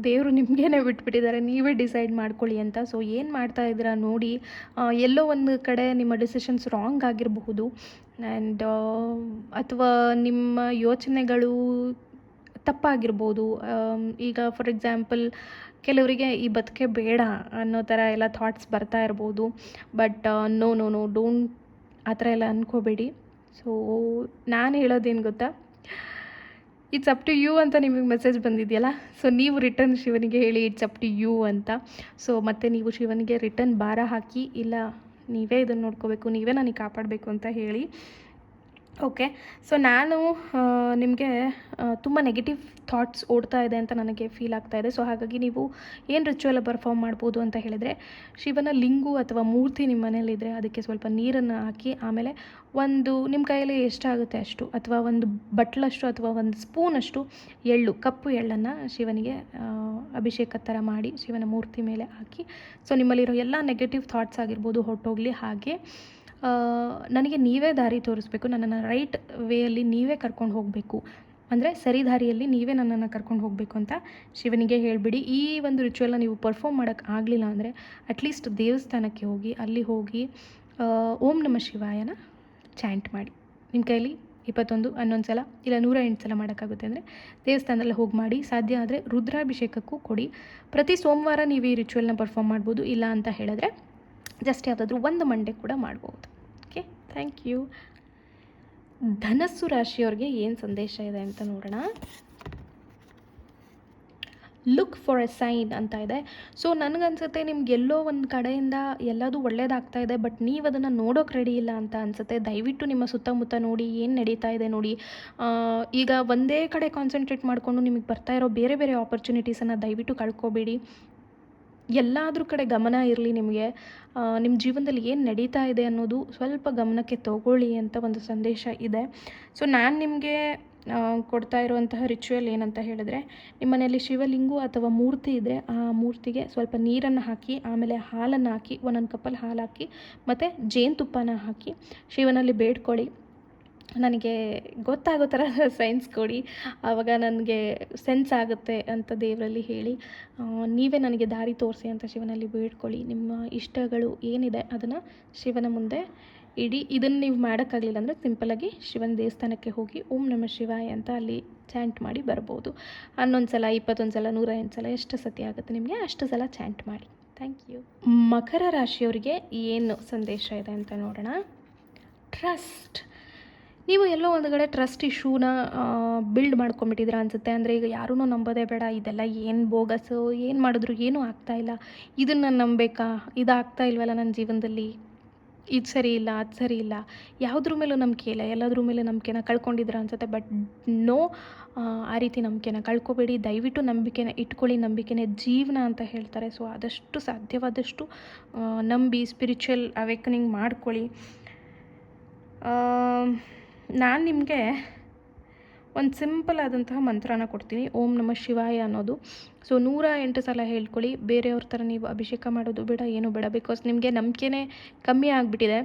Speaker 1: ದೇವರು ನಿಮಗೇನೆ ಬಿಟ್ಬಿಟ್ಟಿದ್ದಾರೆ, ನೀವೇ ಡಿಸೈಡ್ ಮಾಡ್ಕೊಳ್ಳಿ ಅಂತ. ಸೊ ಏನು ಮಾಡ್ತಾ ಇದ್ದೀರಾ ನೋಡಿ. ಎಲ್ಲೋ ಒಂದು ಕಡೆ ನಿಮ್ಮ ಡಿಸಿಷನ್ಸ್ ರಾಂಗ್ ಆಗಿರಬಹುದು ಆ್ಯಂಡ್ ಅಥವಾ ನಿಮ್ಮ ಯೋಚನೆಗಳು ತಪ್ಪಾಗಿರ್ಬೋದು. ಈಗ ಫಾರ್ ಎಕ್ಸಾಂಪಲ್ ಕೆಲವರಿಗೆ ಈ ಬದುಕೆ ಬೇಡ ಅನ್ನೋ ಥರ ಎಲ್ಲ ಥಾಟ್ಸ್ ಬರ್ತಾ ಇರ್ಬೋದು. ಬಟ್ ನೋ ಡೋಂಟ್ ಆ ಥರ ಎಲ್ಲ ಅಂದ್ಕೋಬೇಡಿ. ಸೊ ನಾನು ಹೇಳೋದೇನು ಗೊತ್ತಾ, ಇಟ್ಸ್ ಅಪ್ ಟು ಯು ಅಂತ ನಿಮಗೆ ಮೆಸೇಜ್ ಬಂದಿದೆಯಲ್ಲ. ಸೊ ನೀವು ರಿಟರ್ನ್ ಶಿವನಿಗೆ ಹೇಳಿ ಇಟ್ಸ್ ಅಪ್ ಟು ಯು ಅಂತ. ಸೊ ಮತ್ತು ನೀವು ಶಿವನಿಗೆ ರಿಟರ್ನ್ ಭಾರ ಹಾಕಿ, ಇಲ್ಲ ನೀವೇ ಇದನ್ನು ನೋಡ್ಕೋಬೇಕು, ನೀವೇ ನನಗೆ ಕಾಪಾಡಬೇಕು ಅಂತ ಹೇಳಿ. ಓಕೆ, ಸೊ ನಾನು ನಿಮಗೆ ತುಂಬ ನೆಗೆಟಿವ್ ಥಾಟ್ಸ್ ಓಡ್ತಾ ಇದೆ ಅಂತ ನನಗೆ ಫೀಲ್ ಆಗ್ತಾ ಇದೆ. ಸೊ ಹಾಗಾಗಿ ನೀವು ಏನು ರಿಚುವಲ್ ಪರ್ಫಾರ್ಮ್ ಮಾಡ್ಬೋದು ಅಂತ ಹೇಳಿದರೆ, ಶಿವನ ಲಿಂಗು ಅಥವಾ ಮೂರ್ತಿ ನಿಮ್ಮ ಮನೇಲಿದ್ದರೆ ಅದಕ್ಕೆ ಸ್ವಲ್ಪ ನೀರನ್ನು ಹಾಕಿ ಆಮೇಲೆ ಒಂದು ನಿಮ್ಮ ಕೈಯಲ್ಲಿ ಎಷ್ಟಾಗುತ್ತೆ ಅಷ್ಟು ಅಥವಾ ಒಂದು ಬಟ್ಲಷ್ಟು ಅಥವಾ ಒಂದು ಸ್ಪೂನಷ್ಟು ಎಳ್ಳು, ಕಪ್ಪು ಎಳ್ಳನ್ನು ಶಿವನಿಗೆ ಅಭಿಷೇಕ ಥರ ಮಾಡಿ ಶಿವನ ಮೂರ್ತಿ ಮೇಲೆ ಹಾಕಿ. ಸೊ ನಿಮ್ಮಲ್ಲಿರೋ ಎಲ್ಲ ನೆಗೆಟಿವ್ ಥಾಟ್ಸ್ ಆಗಿರ್ಬೋದು ಹೊರಟೋಗಲಿ. ಹಾಗೆ ನನಗೆ ನೀವೇ ದಾರಿ ತೋರಿಸ್ಬೇಕು, ನನ್ನನ್ನು ರೈಟ್ ವೇಯಲ್ಲಿ ನೀವೇ ಕರ್ಕೊಂಡು ಹೋಗಬೇಕು, ಅಂದರೆ ಸರಿ ದಾರಿಯಲ್ಲಿ ನೀವೇ ನನ್ನನ್ನು ಕರ್ಕೊಂಡು ಹೋಗಬೇಕು ಅಂತ ಶಿವನಿಗೆ ಹೇಳಿಬಿಡಿ. ಈ ಒಂದು ರಿಚುವಲ್ನ ನೀವು ಪರ್ಫಾರ್ಮ್ ಮಾಡೋಕ್ಕೆ ಆಗಲಿಲ್ಲ ಅಂದರೆ ಅಟ್ಲೀಸ್ಟ್ ದೇವಸ್ಥಾನಕ್ಕೆ ಹೋಗಿ ಅಲ್ಲಿ ಹೋಗಿ ಓಂ ನಮಃ ಶಿವಾಯನ ಚಾಂಟ್ ಮಾಡಿ. ನಿಮ್ಮ ಕೈಲಿ 21, 11 ಸಲ ಇಲ್ಲ 108 ಸಲ ಮಾಡೋಕ್ಕಾಗುತ್ತೆ ಅಂದರೆ ದೇವಸ್ಥಾನದಲ್ಲಿ ಹೋಗಿ ಮಾಡಿ. ಸಾಧ್ಯ ಆದರೆ ರುದ್ರಾಭಿಷೇಕಕ್ಕೂ ಕೊಡಿ. ಪ್ರತಿ ಸೋಮವಾರ ನೀವು ಈ ರಿಚುವಲ್ನ ಪರ್ಫಾರ್ಮ್ ಮಾಡ್ಬೋದು. ಇಲ್ಲ ಅಂತ ಹೇಳಿದ್ರೆ ಜಸ್ಟ್ ಯಾವುದಾದ್ರೂ ಒಂದು ಮಂಡೇ ಕೂಡ ಮಾಡ್ಬೋದು. Okay, thank you. ಧನಸ್ಸು ರಾಶಿಯವ್ರಿಗೆ ಏನು ಸಂದೇಶ ಇದೆ ಅಂತ ನೋಡೋಣ. ಲುಕ್ ಫಾರ್ ಎ ಸೈನ್ ಅಂತ ಇದೆ. ಸೊ ನನಗನ್ಸುತ್ತೆ ನಿಮ್ಗೆ ಎಲ್ಲೋ ಒಂದು ಕಡೆಯಿಂದ ಎಲ್ಲದೂ ಒಳ್ಳೇದಾಗ್ತಾ ಇದೆ, ಬಟ್ ನೀವು ಅದನ್ನು ನೋಡೋಕೆ ರೆಡಿ ಇಲ್ಲ ಅಂತ ಅನಿಸುತ್ತೆ. ದಯವಿಟ್ಟು ನಿಮ್ಮ ಸುತ್ತಮುತ್ತ ನೋಡಿ, ಏನು ನಡೀತಾ ಇದೆ ನೋಡಿ. ಈಗ ಒಂದೇ ಕಡೆ ಕಾನ್ಸಂಟ್ರೇಟ್ ಮಾಡಿಕೊಂಡು ನಿಮಗೆ ಬರ್ತಾ ಇರೋ ಬೇರೆ ಬೇರೆ ಆಪರ್ಚುನಿಟೀಸನ್ನು ದಯವಿಟ್ಟು ಕಳ್ಕೊಬೇಡಿ. ಎಲ್ಲಾದ್ರ ಕಡೆ ಗಮನ ಇರಲಿ ನಿಮಗೆ. ನಿಮ್ಮ ಜೀವನದಲ್ಲಿ ಏನು ನಡೀತಾ ಇದೆ ಅನ್ನೋದು ಸ್ವಲ್ಪ ಗಮನಕ್ಕೆ ತಗೊಳ್ಳಿ ಅಂತ ಒಂದು ಸಂದೇಶ ಇದೆ. ಸೊ ನಾನು ನಿಮಗೆ ಕೊಡ್ತಾ ಇರುವಂತಹ ರಿಚುವಲ್ ಏನಂತ ಹೇಳಿದ್ರೆ, ನಿಮ್ಮ ಮನೆಯಲ್ಲಿ ಶಿವಲಿಂಗು ಅಥವಾ ಮೂರ್ತಿ ಇದ್ದರೆ ಆ ಮೂರ್ತಿಗೆ ಸ್ವಲ್ಪ ನೀರನ್ನು ಹಾಕಿ ಆಮೇಲೆ ಹಾಲನ್ನು ಹಾಕಿ, ಒಂದೊಂದು ಕಪ್ಪಲ್ಲಿ ಹಾಲು ಹಾಕಿ ಮತ್ತು ಜೇನುತುಪ್ಪನ ಹಾಕಿ ಶಿವನಲ್ಲಿ ಬೇಡ್ಕೊಳ್ಳಿ. ನನಗೆ ಗೊತ್ತಾಗೋ ಥರ ಸೈನ್ಸ್ ಕೊಡಿ, ಆವಾಗ ನನಗೆ ಸೆನ್ಸ್ ಆಗುತ್ತೆ ಅಂತ ದೇವರಲ್ಲಿ ಹೇಳಿ, ನೀವೇ ನನಗೆ ದಾರಿ ತೋರಿಸಿ ಅಂತ ಶಿವನಲ್ಲಿ ಬೇಡ್ಕೊಳ್ಳಿ. ನಿಮ್ಮ ಇಷ್ಟಗಳು ಏನಿದೆ ಅದನ್ನು ಶಿವನ ಮುಂದೆ ಇಡಿ. ಇದನ್ನು ನೀವು ಮಾಡೋಕ್ಕಾಗಲಿಲ್ಲ ಅಂದರೆ ಸಿಂಪಲಾಗಿ ಶಿವನ ದೇವಸ್ಥಾನಕ್ಕೆ ಹೋಗಿ ಓಂ ನಮಃ ಶಿವಾಯ ಅಂತ ಅಲ್ಲಿ ಚಾಂಟ್ ಮಾಡಿ ಬರ್ಬೋದು. 11 ಸಲ, 21 ಸಲ, 108 ಸಲ ಎಷ್ಟು ಸತಿ ಆಗುತ್ತೆ ನಿಮಗೆ ಅಷ್ಟು ಸಲ ಚಾಂಟ್ ಮಾಡಿ. Thank you. ಮಕರ ರಾಶಿಯವರಿಗೆ ಏನು ಸಂದೇಶ ಇದೆ ಅಂತ ನೋಡೋಣ. ಟ್ರಸ್ಟ್. ನೀವು ಎಲ್ಲೋ ಒಂದು ಕಡೆ ಟ್ರಸ್ಟ್ ಇಶ್ಯೂನ ಬಿಲ್ಡ್ ಮಾಡ್ಕೊಂಬಿಟ್ಟಿದ್ದೀರ ಅನಿಸುತ್ತೆ. ಅಂದರೆ ಈಗ ಯಾರೂ ನಂಬೋದೇ ಬೇಡ, ಇದೆಲ್ಲ ಏನು ಬೋಗಸು, ಏನು ಮಾಡಿದ್ರು ಏನೂ ಆಗ್ತಾಯಿಲ್ಲ, ಇದನ್ನು ನಂಬಬೇಕಾ, ಇದಾಗ್ತಾ ಇಲ್ವಲ್ಲ ನನ್ನ ಜೀವನದಲ್ಲಿ, ಇದು ಸರಿ ಇಲ್ಲ, ಅದು ಸರಿ ಇಲ್ಲ, ಯಾವುದ್ರ ಮೇಲೂ ನಂಬಿಕೆ ಇಲ್ಲ, ಎಲ್ಲದ್ರ ಮೇಲೆ ನಂಬಿಕೆನ ಕಳ್ಕೊಂಡಿದ್ದೀರ ಅನಿಸುತ್ತೆ. ಬಟ್ ನೋ, ಆ ರೀತಿ ನಂಬಿಕೆನ ಕಳ್ಕೊಬೇಡಿ. ದಯವಿಟ್ಟು ನಂಬಿಕೆನ ಇಟ್ಕೊಳ್ಳಿ. ನಂಬಿಕೆನೇ ಜೀವನ ಅಂತ ಹೇಳ್ತಾರೆ. ಸೊ ಆದಷ್ಟು ಸಾಧ್ಯವಾದಷ್ಟು ನಂಬಿ ಸ್ಪಿರಿಚುವಲ್ ಅವೇಕನಿಂಗ್ ಮಾಡ್ಕೊಳ್ಳಿ. ನಾನು ನಿಮಗೆ ಒಂದು ಸಿಂಪಲ್ ಆದಂತಹ ಮಂತ್ರನ ಕೊಡ್ತೀನಿ, ಓಂ ನಮಃ ಶಿವಾಯ ಅನ್ನೋದು. ಸೊ 108 ಸಲ ಹೇಳ್ಕೊಳ್ಳಿ. ಬೇರೆಯವ್ರ ಥರ ನೀವು ಅಭಿಷೇಕ ಮಾಡೋದು ಬೇಡ, ಏನೂ ಬೇಡ. ಬಿಕಾಸ್ ನಿಮಗೆ ನಂಬಿಕೆನೇ ಕಮ್ಮಿ ಆಗಿಬಿಟ್ಟಿದೆ.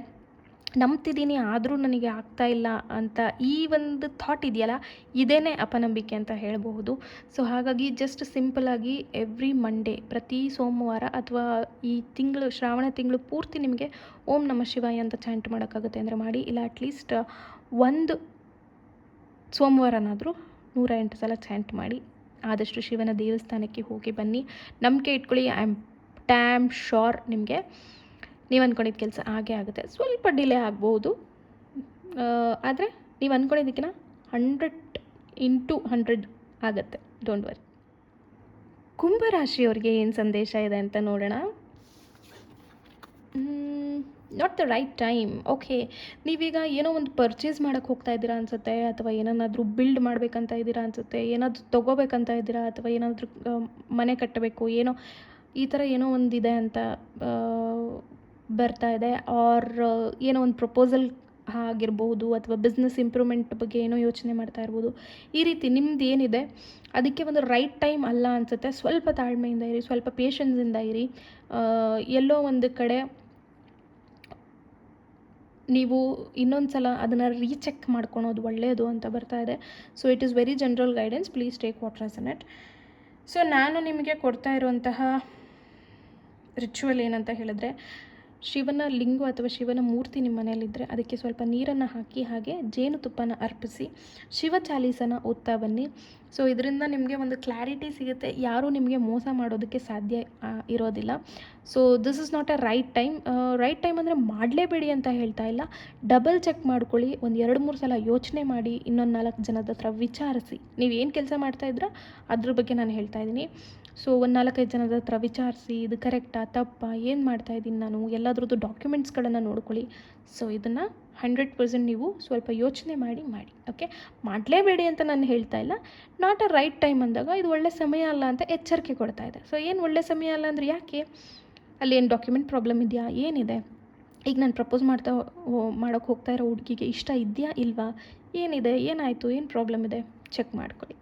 Speaker 1: ನಂಬ್ತಿದ್ದೀನಿ ಆದರೂ ನನಗೆ ಆಗ್ತಾ ಇಲ್ಲ ಅಂತ ಈ ಒಂದು ಥಾಟ್ ಇದೆಯಲ್ಲ, ಇದೇನೇ ಅಪನಂಬಿಕೆ ಅಂತ ಹೇಳಬಹುದು. ಸೊ ಹಾಗಾಗಿ ಜಸ್ಟ್ ಸಿಂಪಲಾಗಿ ಎವ್ರಿ ಮಂಡೇ, ಪ್ರತಿ ಸೋಮವಾರ ಅಥವಾ ಈ ತಿಂಗಳು, ಶ್ರಾವಣ ತಿಂಗಳು ಪೂರ್ತಿ ನಿಮಗೆ ಓಂ ನಮಃ ಶಿವಾಯ ಅಂತ ಚಾಂಟ್ ಮಾಡೋಕ್ಕಾಗುತ್ತೆ ಅಂದರೆ ಮಾಡಿ. ಇಲ್ಲ ಅಟ್ಲೀಸ್ಟ್ ಒಂದು ಸೋಮವಾರನಾದರೂ 108 ಸಲ ಚಾಂಟ್ ಮಾಡಿ. ಆದಷ್ಟು ಶಿವನ ದೇವಸ್ಥಾನಕ್ಕೆ ಹೋಗಿ ಬನ್ನಿ. ನಂಬಿಕೆ ಇಟ್ಕೊಳ್ಳಿ. ಐ ಆಮ್ ಡ್ಯಾಮ್ ಶೋರ್ ನಿಮಗೆ ನೀವು ಅಂದ್ಕೊಂಡಿದ್ದ ಕೆಲಸ ಆಗೇ ಆಗುತ್ತೆ. ಸ್ವಲ್ಪ ಡಿಲೇ ಆಗ್ಬೋದು, ಆದರೆ ನೀವು ಅಂದ್ಕೊಂಡಿದ್ದಕ್ಕಿಂತ 100x100 ಆಗುತ್ತೆ. Don't worry. ಕುಂಭರಾಶಿಯವರಿಗೆ ಏನು ಸಂದೇಶ ಇದೆ ಅಂತ ನೋಡೋಣ. Not the right time. Okay, ನೀವೀಗ ಏನೋ ಒಂದು ಪರ್ಚೇಸ್ ಮಾಡೋಕ್ಕೆ ಹೋಗ್ತಾ ಇದ್ದೀರಾ ಅನಿಸುತ್ತೆ, ಅಥವಾ ಏನನ್ನಾದರೂ ಬಿಲ್ಡ್ ಮಾಡಬೇಕಂತ ಇದ್ದೀರಾ ಅನಿಸುತ್ತೆ, ಏನಾದರೂ ತೊಗೋಬೇಕಂತ ಇದ್ದೀರಾ, ಅಥವಾ ಏನಾದರೂ ಮನೆ ಕಟ್ಟಬೇಕು, ಏನೋ ಈ ಥರ ಏನೋ ಒಂದಿದೆ ಅಂತ ಬರ್ತಾ ಇದೆ. ಆರ್ ಏನೋ ಒಂದು ಪ್ರಪೋಸಲ್ ಆಗಿರ್ಬೋದು, ಅಥವಾ ಬಿಸ್ನೆಸ್ ಇಂಪ್ರೂವ್ಮೆಂಟ್ ಬಗ್ಗೆ ಏನೋ ಯೋಚನೆ ಮಾಡ್ತಾ ಇರ್ಬೋದು. ಈ ರೀತಿ ನಿಮ್ದು ಏನಿದೆ ಅದಕ್ಕೆ ಒಂದು ರೈಟ್ ಟೈಮ್ ಅಲ್ಲ ಅನಿಸುತ್ತೆ. ಸ್ವಲ್ಪ ತಾಳ್ಮೆಯಿಂದ ಇರಿ, ಸ್ವಲ್ಪ ಪೇಷನ್ಸಿಂದ ಇರಿ. ಎಲ್ಲೋ ಒಂದು ಕಡೆ ನೀವು ಇನ್ನೊಂದು ಸಲ ಅದನ್ನು ರೀಚೆಕ್ ಮಾಡ್ಕೊಳೋದು ಒಳ್ಳೆಯದು ಅಂತ ಬರ್ತಾ ಇದೆ. So it is very general guidance, please take what as in it. So ನಾನು ನಿಮಗೆ ಕೊಡ್ತಾ ಇರುವಂತಹ ರಿಚುವಲ್ ಏನಂತ ಹೇಳಿದ್ರೆ, ಶಿವನ ಲಿಂಗ ಅಥವಾ ಶಿವನ ಮೂರ್ತಿ ನಿಮ್ಮ ಮನೆಯಲ್ಲಿದ್ದರೆ ಅದಕ್ಕೆ ಸ್ವಲ್ಪ ನೀರನ್ನು ಹಾಕಿ, ಹಾಗೆ ಜೇನುತುಪ್ಪನ ಅರ್ಪಿಸಿ, ಶಿವ ಚಾಲೀಸನ ಓದ್ತಾ ಬನ್ನಿ. ಸೊ ಇದರಿಂದ ನಿಮಗೆ ಒಂದು ಕ್ಲಾರಿಟಿ ಸಿಗುತ್ತೆ, ಯಾರೂ ನಿಮಗೆ ಮೋಸ ಮಾಡೋದಕ್ಕೆ ಸಾಧ್ಯ ಇರೋದಿಲ್ಲ. So this is not a right time. Right time ಅಂದರೆ ಮಾಡಲೇಬೇಡಿ ಅಂತ ಹೇಳ್ತಾ ಇಲ್ಲ, ಡಬಲ್ ಚೆಕ್ ಮಾಡ್ಕೊಳ್ಳಿ. ಒಂದು 2-3 ಸಲ ಯೋಚನೆ ಮಾಡಿ, ಇನ್ನೊಂದು 4 ಜನದ ಹತ್ರ ವಿಚಾರಿಸಿ. ನೀವು ಏನು ಕೆಲಸ ಮಾಡ್ತಾಯಿದ್ರ ಅದ್ರ ಬಗ್ಗೆ ನಾನು ಹೇಳ್ತಾ ಇದ್ದೀನಿ. ಸೊ ಒಂದು 4-5 ಜನದ ಹತ್ರ ವಿಚಾರಿಸಿ, ಇದು ಕರೆಕ್ಟಾ ತಪ್ಪಾ, ಏನು ಮಾಡ್ತಾಯಿದ್ದೀನಿ ನಾನು, ಎಲ್ಲದ್ರದ್ದು ಡಾಕ್ಯುಮೆಂಟ್ಸ್ಗಳನ್ನು ನೋಡ್ಕೊಳ್ಳಿ. ಸೊ ಇದನ್ನು 100% ನೀವು ಸ್ವಲ್ಪ ಯೋಚನೆ ಮಾಡಿ. ಓಕೆ, ಮಾಡಲೇಬೇಡಿ ಅಂತ ನಾನು ಹೇಳ್ತಾ ಇಲ್ಲ. ನಾಟ್ ಅ ರೈಟ್ ಟೈಮ್ ಅಂದಾಗ ಇದು ಒಳ್ಳೆ ಸಮಯ ಅಲ್ಲ ಅಂತ ಎಚ್ಚರಿಕೆ ಕೊಡ್ತಾ ಇದೆ. ಸೊ ಏನು ಒಳ್ಳೆ ಸಮಯ ಅಲ್ಲ ಅಂದರೆ ಯಾಕೆ, ಅಲ್ಲಿ ಏನು ಡಾಕ್ಯುಮೆಂಟ್ ಪ್ರಾಬ್ಲಮ್ ಇದೆಯಾ, ಏನಿದೆ, ಈಗ ನಾನು ಪ್ರಪೋಸ್ ಮಾಡೋಕ್ಕೆ ಹೋಗ್ತಾ ಇರೋ ಹುಡುಗಿಗೆ ಇಷ್ಟ ಇದೆಯಾ ಇಲ್ವಾ, ಏನಿದೆ, ಏನಾಯಿತು, ಏನು ಪ್ರಾಬ್ಲಮ್ ಇದೆ, ಚೆಕ್ ಮಾಡ್ಕೊಳ್ಳಿ.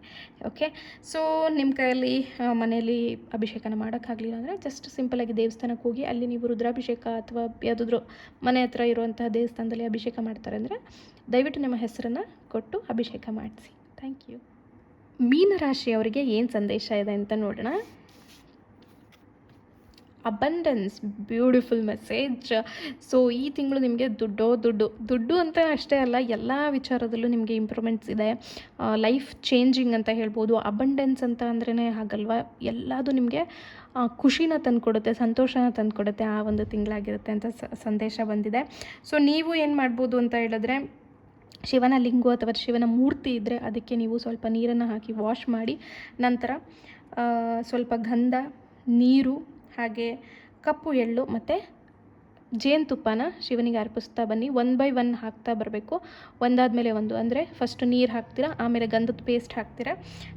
Speaker 1: ಓಕೆ, ಸೊ ನಿಮ್ಮ ಕೈಯಲ್ಲಿ ಮನೆಯಲ್ಲಿ ಅಭಿಷೇಕನ ಮಾಡೋಕ್ಕಾಗಲಿಲ್ಲ ಅಂದರೆ ಜಸ್ಟ್ ಸಿಂಪಲಾಗಿ ದೇವಸ್ಥಾನಕ್ಕೆ ಹೋಗಿ, ಅಲ್ಲಿ ನೀವು ರುದ್ರಾಭಿಷೇಕ ಅಥವಾ ಯಾವುದಾದ್ರೂ ಮನೆ ಹತ್ರ ಇರುವಂಥ ದೇವಸ್ಥಾನದಲ್ಲಿ ಅಭಿಷೇಕ ಮಾಡ್ತಾರೆ ಅಂದರೆ ದಯವಿಟ್ಟು ನಿಮ್ಮ ಹೆಸರನ್ನು ಕೊಟ್ಟು ಅಭಿಷೇಕ ಮಾಡಿಸಿ. Thank you. ಮೀನರಾಶಿಯವರಿಗೆ ಏನು ಸಂದೇಶ ಇದೆ ಅಂತ ನೋಡೋಣ. Abundance, beautiful message. ಸೊ ಈ ತಿಂಗಳು ನಿಮಗೆ ದುಡ್ಡು ಅಂತ ಅಷ್ಟೇ ಅಲ್ಲ, ಎಲ್ಲ ವಿಚಾರದಲ್ಲೂ ನಿಮಗೆ ಇಂಪ್ರೂವ್ಮೆಂಟ್ಸ್ ಇದೆ. ಲೈಫ್ ಚೇಂಜಿಂಗ್ ಅಂತ ಹೇಳ್ಬೋದು. ಅಬಂಡೆನ್ಸ್ ಅಂತ ಅಂದ್ರೇ ಹಾಗಲ್ವಾ, ಎಲ್ಲದು ನಿಮಗೆ ಖುಷಿನ ತಂದುಕೊಡುತ್ತೆ, ಸಂತೋಷನ ತಂದುಕೊಡುತ್ತೆ. ಆ ಒಂದು ತಿಂಗಳಾಗಿರುತ್ತೆ ಅಂತ ಸಂದೇಶ ಬಂದಿದೆ. ಸೊ ನೀವು ಏನು ಮಾಡ್ಬೋದು ಅಂತ ಹೇಳಿದ್ರೆ, ಶಿವನ ಲಿಂಗು ಅಥವಾ ಶಿವನ ಮೂರ್ತಿ ಇದ್ದರೆ ಅದಕ್ಕೆ ನೀವು ಸ್ವಲ್ಪ ನೀರನ್ನು ಹಾಕಿ ವಾಶ್ ಮಾಡಿ, ನಂತರ ಸ್ವಲ್ಪ ಗಂಧ, ನೀರು, ಹಾಗೆ ಕಪ್ಪು ಎಳ್ಳು ಮತ್ತು ಜೇನುತುಪ್ಪನ ಶಿವನಿಗೆ ಅರ್ಪಿಸ್ತಾ ಬನ್ನಿ. 1 by 1 ಹಾಕ್ತಾ ಬರಬೇಕು, ಒಂದಾದಮೇಲೆ ಒಂದು. ಅಂದರೆ ಫಸ್ಟು ನೀರು ಹಾಕ್ತೀರಾ, ಆಮೇಲೆ ಗಂಧದ ಪೇಸ್ಟ್ ಹಾಕ್ತೀರಾ,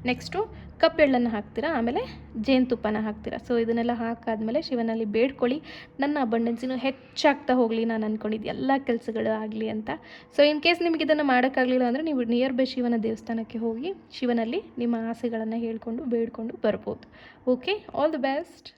Speaker 1: ನೆಕ್ಸ್ಟು ಕಪ್ಪೆಳ್ಳನ್ನು ಹಾಕ್ತೀರಾ, ಆಮೇಲೆ ಜೇನುತುಪ್ಪನ ಹಾಕ್ತೀರಾ. ಸೊ ಇದನ್ನೆಲ್ಲ ಹಾಕಾದ್ಮೇಲೆ ಶಿವನಲ್ಲಿ ಬೇಡ್ಕೊಳ್ಳಿ, ನನ್ನ ಅಬಂಡೆನ್ಸಿನೂ ಹೆಚ್ಚಾಗ್ತಾ ಹೋಗಲಿ, ನಾನು ಅಂದ್ಕೊಂಡಿದ್ದು ಎಲ್ಲ ಕೆಲಸಗಳು ಆಗಲಿ ಅಂತ. ಸೊ ಇನ್ ಕೇಸ್ ನಿಮಗೆ ಇದನ್ನು ಮಾಡೋಕ್ಕಾಗಲಿಲ್ಲ ಅಂದರೆ ನೀವು ನಿಯರ್ ಬೈ ಶಿವನ ದೇವಸ್ಥಾನಕ್ಕೆ ಹೋಗಿ ಶಿವನಲ್ಲಿ ನಿಮ್ಮ ಆಸೆಗಳನ್ನು ಹೇಳ್ಕೊಂಡು ಬೇಡ್ಕೊಂಡು ಬರ್ಬೋದು. Okay, all the best.